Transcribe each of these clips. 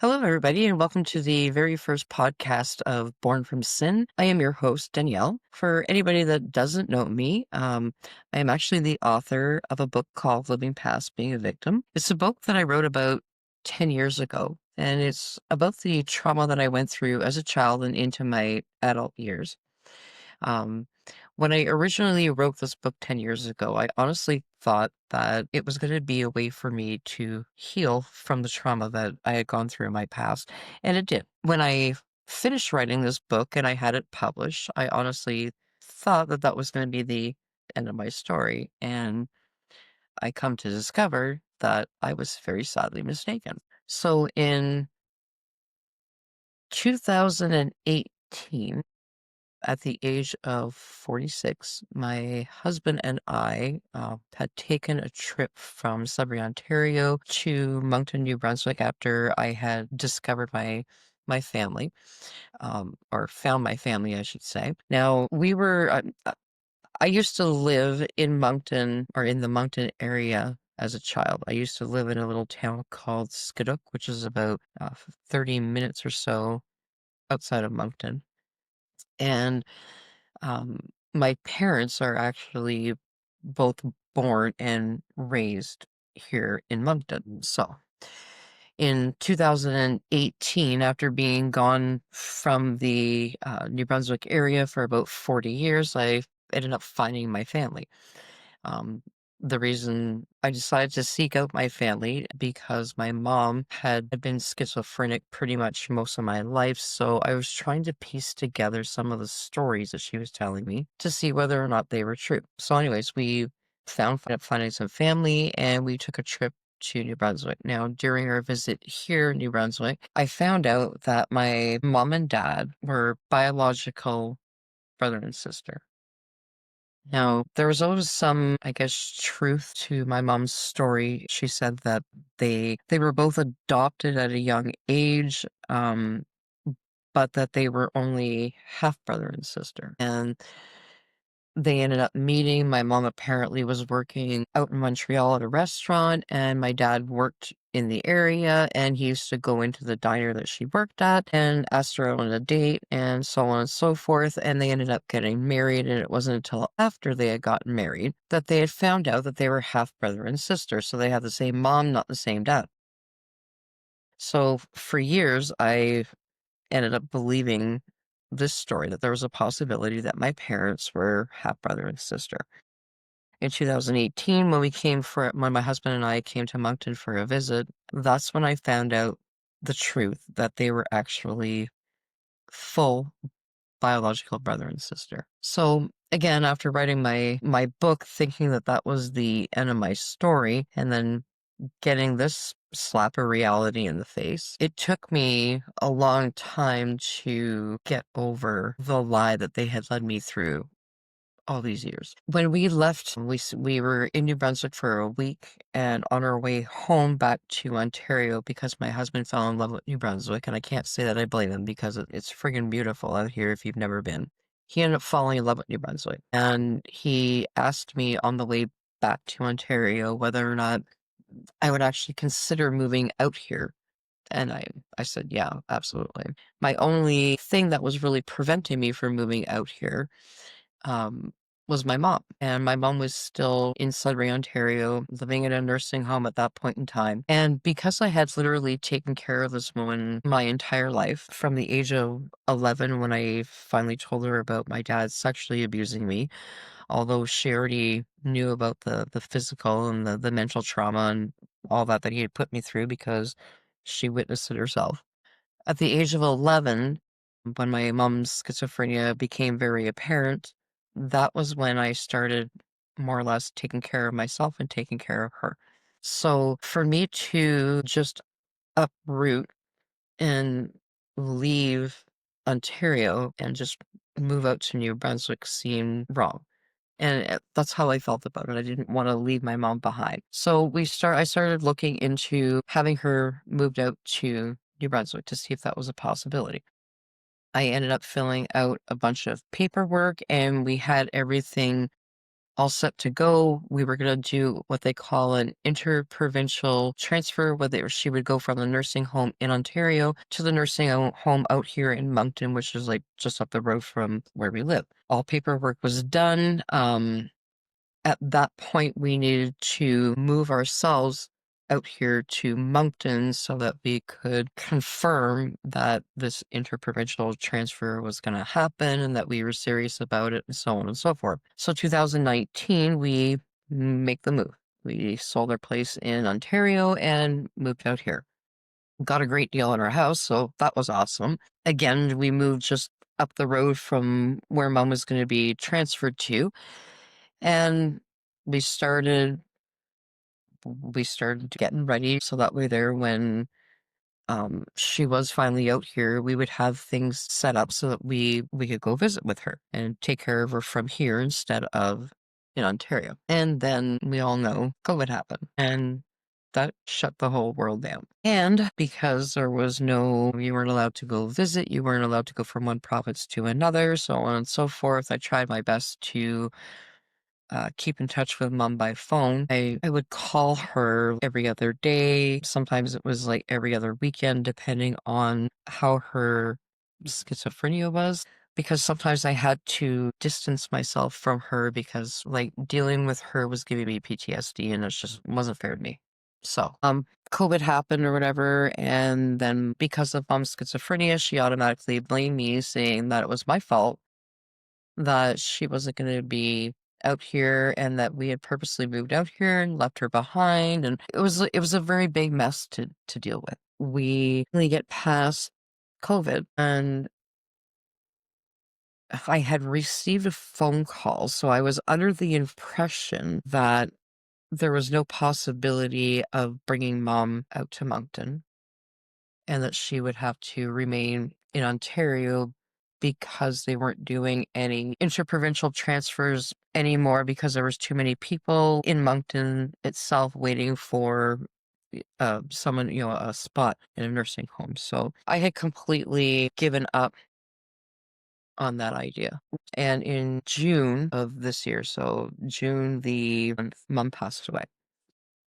Hello, everybody, and welcome to the very first podcast of Born from Sin. I am your host, Danielle. For anybody that doesn't know me, I am actually the author of a book called Living Past Being a Victim. It's a book that I wrote about 10 years ago, and it's about the trauma that I went through as a child and into my adult years. Um, when I originally wrote this book 10 years ago, I honestly thought that it was going to be a way for me to heal from the trauma that I had gone through in my past, and it did. When I finished writing this book and I had it published, I honestly thought that that was going to be the end of my story, and I come to discover that I was very sadly mistaken. So in 2018, at the age of 46, my husband and I had taken a trip from Sudbury, Ontario to Moncton, New Brunswick after I had discovered my family, or found my family, I should say. Now, I used to live in Moncton or in the Moncton area as a child. I used to live in a little town called Skiduk, which is about 30 minutes or so outside of Moncton. And my parents are actually both born and raised here in Moncton. So in 2018, after being gone from the New Brunswick area for about 40 years, I ended up finding my family. Um, the reason I decided to seek out my family because my mom had been schizophrenic pretty much most of my life, so I was trying to piece together some of the stories that she was telling me to see whether or not they were true. So, anyways, we ended up finding some family, and we took a trip to New Brunswick. Now, during our visit here in New Brunswick, I found out that my mom and dad were biological brother and sister. Now, there was always some, I guess, truth to my mom's story. She said that they were both adopted at a young age, but that they were only half brother and sister. And they ended up meeting. My mom apparently was working out in Montreal at a restaurant, and my dad worked in the area, and he used to go into the diner that she worked at and asked her out on a date, and so on and so forth. And they ended up getting married, and it wasn't until after they had gotten married that they had found out that they were half brother and sister. So they had the same mom, not the same dad. So for years, I ended up believing this story that there was a possibility that my parents were half brother and sister. In 2018, when my husband and I came to Moncton for a visit, that's when I found out the truth that they were actually full biological brother and sister. So again, after writing my book, thinking that that was the end of my story, and then getting this slap of reality in the face, it took me a long time to get over the lie that they had led me through all these years. When we left, we were in New Brunswick for a week, and on our way home back to Ontario, because my husband fell in love with New Brunswick, and I can't say that I blame him because it's friggin' beautiful out here if you've never been. He ended up falling in love with New Brunswick, and he asked me on the way back to Ontario whether or not I would actually consider moving out here. And I said, yeah, absolutely. My only thing that was really preventing me from moving out here um, was my mom. And my mom was still in Sudbury, Ontario, living in a nursing home at that point in time. And because I had literally taken care of this woman my entire life, from the age of 11 when I finally told her about my dad sexually abusing me, although she already knew about the physical and the mental trauma and all that he had put me through because she witnessed it herself. At the age of 11, when my mom's schizophrenia became very apparent, that was when I started more or less taking care of myself and taking care of her. So for me to just uproot and leave Ontario and just move out to New Brunswick seemed wrong. And that's how I felt about it. I didn't want to leave my mom behind. So I started looking into having her moved out to New Brunswick to see if that was a possibility. I ended up filling out a bunch of paperwork, and we had everything all set to go. We were gonna do what they call an interprovincial transfer, where she would go from the nursing home in Ontario to the home out here in Moncton, which is like just up the road from where we live. All paperwork was done. At that point, we needed to move ourselves out here to Moncton so that we could confirm that this interprovincial transfer was going to happen and that we were serious about it and so on and so forth. So 2019, we make the move. We sold our place in Ontario and moved out here. Got a great deal on our house, so that was awesome. Again, we moved just up the road from where mom was going to be transferred to, and we started getting ready so that way there when she was finally out here, we would have things set up so that we could go visit with her and take care of her from here instead of in Ontario. And then we all know COVID happened and that shut the whole world down. And because you weren't allowed to go visit, you weren't allowed to go from one province to another, so on and so forth, I tried my best to keep in touch with mom by phone. I would call her every other day. Sometimes it was like every other weekend, depending on how her schizophrenia was. Because sometimes I had to distance myself from her because like dealing with her was giving me PTSD and it just wasn't fair to me. So, COVID happened or whatever, and then because of mom's schizophrenia, she automatically blamed me, saying that it was my fault that she wasn't going to be out here and that we had purposely moved out here and left her behind, and it was a very big mess to deal with. We really get past COVID, and I had received a phone call, so I was under the impression that there was no possibility of bringing mom out to Moncton and that she would have to remain in Ontario because they weren't doing any interprovincial transfers anymore because there was too many people in Moncton itself waiting for someone, a spot in a nursing home. So I had completely given up on that idea. And in June of this year, so June the month, mom passed away.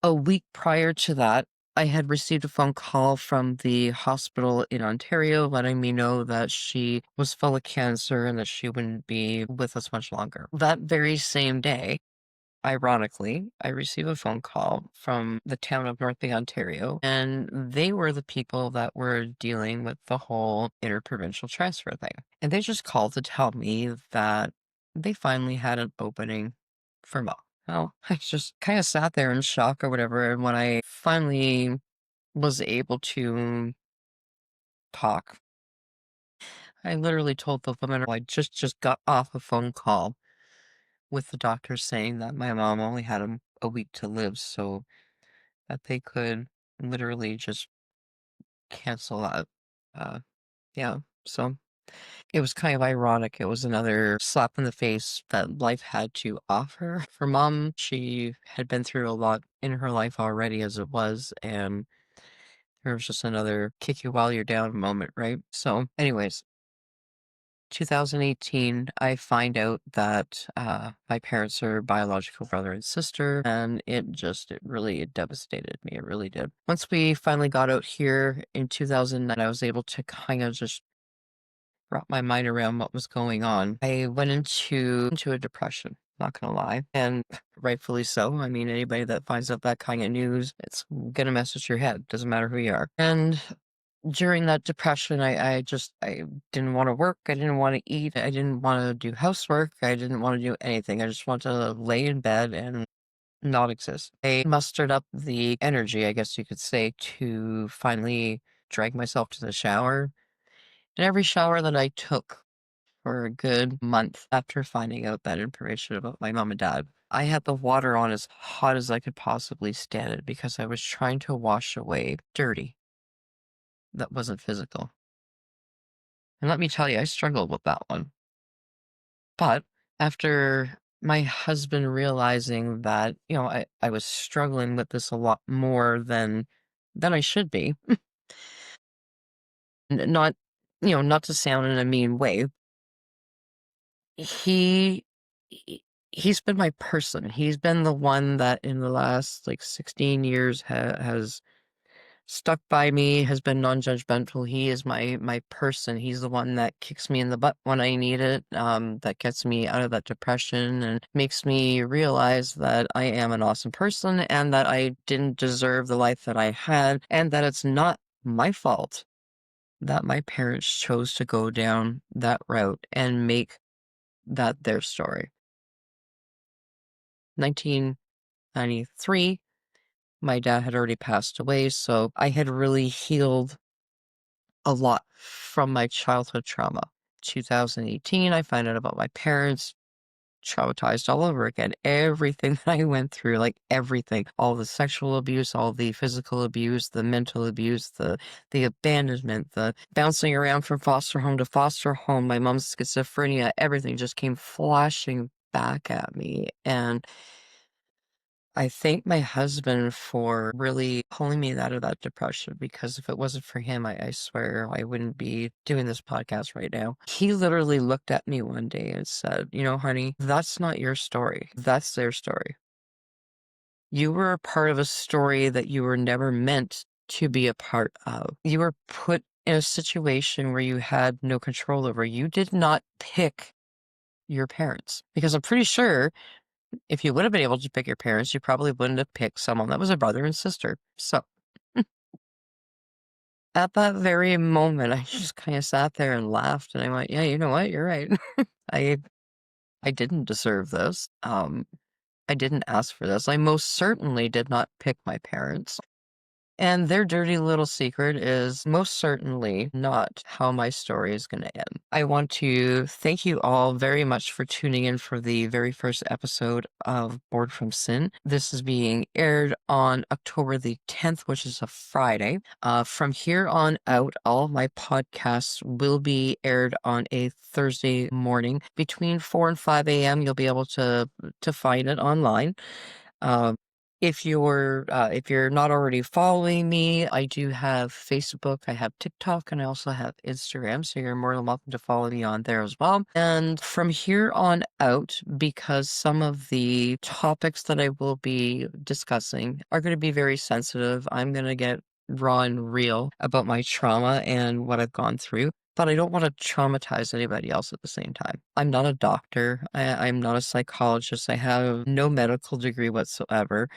A week prior to that, I had received a phone call from the hospital in Ontario letting me know that she was full of cancer and that she wouldn't be with us much longer. That very same day, ironically, I received a phone call from the town of North Bay, Ontario, and they were the people that were dealing with the whole interprovincial transfer thing. And they just called to tell me that they finally had an opening for Mo. Well, I just kind of sat there in shock or whatever. And when I finally was able to talk, I literally told the woman I just got off a phone call with the doctor saying that my mom only had a week to live, so that they could literally just cancel out. Uh, yeah, so it was kind of ironic. It was another slap in the face that life had to offer for mom. She had been through a lot in her life already as it was, and there was just another kick you while you're down moment, right? So, anyways, 2018, I find out that my parents are biological brother and sister, and it really devastated me. It really did. Once we finally got out here in 2009, I was able to kind of just wrap my mind around what was going on. I went into a depression, not gonna lie, and rightfully so. I mean, anybody that finds out that kind of news, it's gonna mess with your head. Doesn't matter who you are. And during that depression, I didn't want to work. I didn't want to eat. I didn't want to do housework. I didn't want to do anything. I just wanted to lay in bed and not exist. I mustered up the energy, I guess you could say, to finally drag myself to the shower. And every shower that I took for a good month after finding out that information about my mom and dad, I had the water on as hot as I could possibly stand it because I was trying to wash away dirty that wasn't physical. And let me tell you, I struggled with that one. But after my husband realizing that, I was struggling with this a lot more than I should be, not, not to sound in a mean way, he he's been my person. He's been the one that in the last like 16 years has stuck by me, has been non-judgmental. He is my person. He's the one that kicks me in the butt when I need it, that gets me out of that depression and makes me realize that I am an awesome person and that I didn't deserve the life that I had and that it's not my fault that my parents chose to go down that route and make that their story. 1993, my dad had already passed away, so I had really healed a lot from my childhood trauma. 2018, I find out about my parents, traumatized all over again. Everything that I went through, like everything, all the sexual abuse, all the physical abuse, the mental abuse, the abandonment, the bouncing around from foster home to foster home, my mom's schizophrenia, everything just came flashing back at me. And I thank my husband for really pulling me out of that depression because if it wasn't for him, I swear I wouldn't be doing this podcast right now. He literally looked at me one day and said, "You know, honey, that's not your story. That's their story. You were a part of a story that you were never meant to be a part of. You were put in a situation where you had no control over. You did not pick your parents." Because I'm pretty sure if you would have been able to pick your parents, you probably wouldn't have picked someone that was a brother and sister. So at that very moment, I just kind of sat there and laughed, and I went, "Yeah, you know what? You're right. I I didn't deserve this. I didn't ask for this. I most certainly did not pick my parents." And their dirty little secret is most certainly not how my story is going to end. I want to thank you all very much for tuning in for the very first episode of Bored from Sin. This is being aired on October the 10th, which is a Friday. From here on out, all my podcasts will be aired on a Thursday morning between 4 and 5 a.m. You'll be able to find it online. Um, if you're not already following me, I do have Facebook, I have TikTok, and I also have Instagram, so you're more than welcome to follow me on there as well. And from here on out, because some of the topics that I will be discussing are going to be very sensitive, I'm going to get raw and real about my trauma and what I've gone through. But I don't want to traumatize anybody else at the same time. I'm not a doctor. I'm not a psychologist. I have no medical degree whatsoever.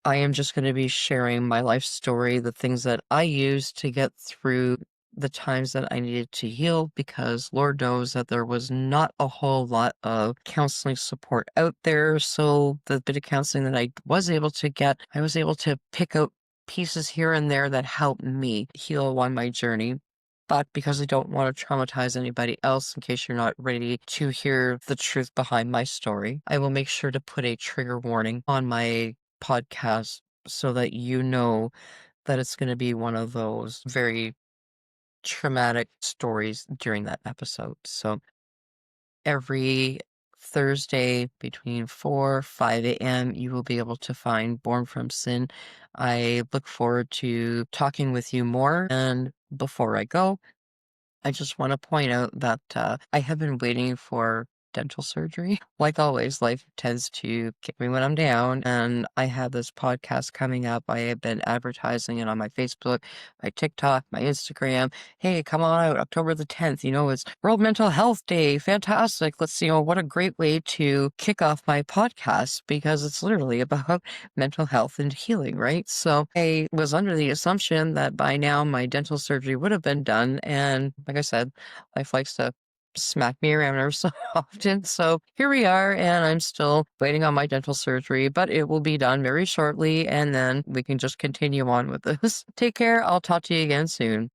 I am just going to be sharing my life story, the things that I used to get through the times that I needed to heal, because Lord knows that there was not a whole lot of counseling support out there. So the bit of counseling that I was able to get, I was able to pick out pieces here and there that helped me heal along my journey. But because I don't want to traumatize anybody else, in case you're not ready to hear the truth behind my story, I will make sure to put a trigger warning on my podcast so that you know that it's going to be one of those very traumatic stories during that episode. So every Thursday between 4, 5 a.m., you will be able to find Born from Sin. I look forward to talking with you more. And before I go, I just want to point out that I have been waiting for dental surgery. Like always, life tends to kick me when I'm down, and I have this podcast coming up. I have been advertising it on my Facebook, my TikTok, my Instagram. Hey, come on out, October the 10th. You know, it's World Mental Health Day. Fantastic. Let's see, what a great way to kick off my podcast because it's literally about mental health and healing, right? So I was under the assumption that by now my dental surgery would have been done. And like I said, life likes to smack me around ever so often. So here we are, and I'm still waiting on my dental surgery, but it will be done very shortly, and then we can just continue on with this. Take care. I'll talk to you again soon.